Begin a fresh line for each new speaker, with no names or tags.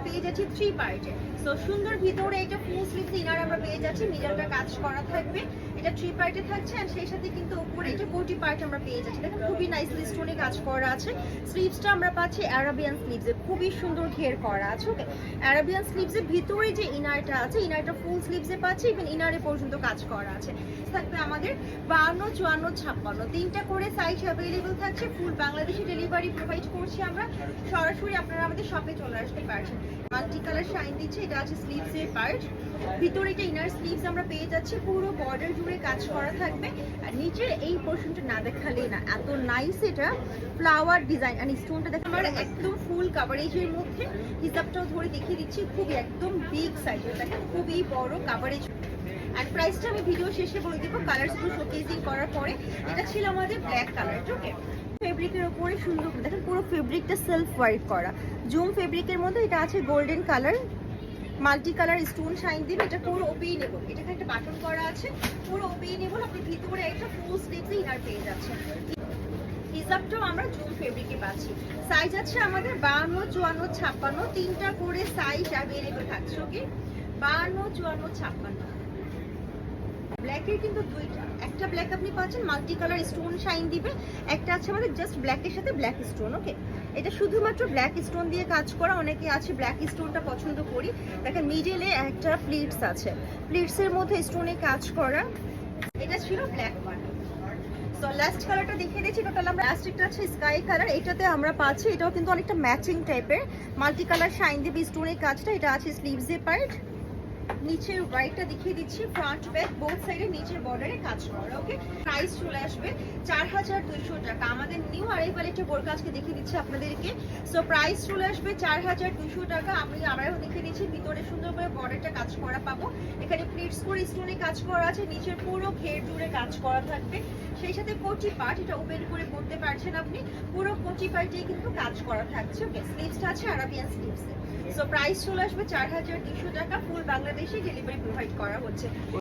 পেয়ে যাচ্ছি 3 পার্টে। সো সুন্দর ভিতরে এটা ফুল স্লিভস ইনার আমরা পেয়ে যাচ্ছি, মিডলটা কাজ করা থাকবে, এটা 3 পার্টে থাকছে। আর সেই সাথে কিন্তু উপরে এটা কোটি পার্ট আমরা পেয়ে যাচ্ছি, দেখেন খুবই নাইসলি স্টোনে কাজ করা আছে। স্লিভসটা আমরা পাচ্ছি অ্যারাবিয়ান স্লিভসে, খুবই সুন্দর ঘের করা আছে। ওকে, অ্যারাবিয়ান স্লিভসের ভিতরে যে ইনারটা আছে, ইনারটা ফুল স্লিভসে পাচ্ছি, ইভেন ইনারে পর্যন্ত কাজ করা আছে। থাকবে আমাদের 52, 54, 56 তিনটা করে সাইজ অ্যাভেলেবল থাকছে। ফুল বাংলাদেশে ডেলিভারি প্রোভাইড করছি আমরা, সরাসরি আপনারা আমাদের শপে চলে আসতে পারছেন। মাল্টি কালার শাইন দিচ্ছে, এটা আছে স্লিভসের পার্ট, ভিতরে এটা ইনার স্লিভস আমরা পেয়ে যাচ্ছি, পুরো বর্ডার জুড়ে কাজ করা থাকবে। আর নিচের এই পোর্শনটা না দেখালেই না, এত নাইস এটা ফ্লাওয়ার ডিজাইন। আর স্টোনটা দেখেন আমরা একদম ফুল কাভারেজের মধ্যে, হিসাবটাও ধরে দেখিয়ে দিচ্ছি, খুবই একদম বিগ সাইজের, দেখেন খুবই বড় কাভারেজ। আর প্রাইসটা আমি ভিডিও শেষে বলে দেবো কালারসগুলো শোকেসিং করার পরে। এটা ছিল আমাদের ব্ল্যাক কালার। ওকে, ফেব্রিকের উপরে সুন্দর দেখেন পুরো ফেব্রিকটা সেলফ ওয়ার্ক করা, জুম ফেব্রিকের মধ্যে এটা আছে golden colour, multi colour stone shine দিবে। এটা পুরো ওপেই নেব, এটাকে একটা বাটন করা আছে, পুরো ওপেই নেব। আপনি ভিতরে একটা ফুল স্লিভস ইনার পেয়ে যাচ্ছেন। হিজাবটাও আমরা জুম ফেব্রিকে পাচ্ছি। সাইজ আছে আমাদের 52, 54, 56 তিনটা করে সাইজ অ্যাভেলেবল থাকছে। ওকে, 52, 54, 56। ব্ল্যাকের কিন্তু দুইটা, একটা ব্ল্যাক আপনি পাচ্ছেন মাল্টি কালার স্টোন শাইন দিবে, একটা আছে আমাদের জাস্ট ব্ল্যাকের সাথে ব্ল্যাক স্টোন। ওকে, এটা শুধুমাত্র ব্ল্যাক স্টোন দিয়ে কাজ করা, অনেকে আছে ব্ল্যাক স্টোনটা পছন্দ করি। দেখেন মিডলে একটা প্লিটস আছে, প্লিটসের মধ্যে স্টোনে কাজ করা। এটা ছিল ব্ল্যাক ওয়ান। সো লাস্ট কালারটা দেখিয়ে দিচ্ছি। টোটাল আমরা লাস্ট একটা আছে স্কাই কালার, এটাতে আমরা পাচ্ছি, এটাও কিন্তু অনেকটা ম্যাচিং টাইপের মাল্টি কালার শাইন দিবে স্টোনের কাজটা। এটা আছে স্লিভসের পার্ট, নিচের হোয়াইটটা দেখিয়ে দিচ্ছি, ফ্রন্ট ব্যাক বোথ সাইডে নিচের বর্ডারে কাজ করা। ওকে, প্রাইস চলে আসবে 4200 টাকা। আমাদের নিউ আরাইভাল একটা বোরকা আজকে দেখিয়ে দিচ্ছি আপনাদেরকে। সো প্রাইস চলে আসবে 4200 টাকা। আমি আমরাও দেখিয়ে দিচ্ছি, ভিতরে সুন্দর করে বর্ডারটা কাজ করা পাবো, এখানে প্লিটস করে স্টোনে কাজ করা আছে, নিচের পুরো ঘের জুড়ে কাজ করা থাকবে। সেই সাথে কোটি পার্ট, এটা ওপেন করে পড়তে পারছেন আপনি, পুরো কোটি পার্টেই কিন্তু কাজ করা থাকছে। ওকে, স্লিভসটা আছে আরাবিয়ান স্লিভসে। সো প্রাইস চলে আসবে 4200 টাকা। ফুল বাংলাদেশে ডেলিভারি প্রোভাইড করা হচ্ছে।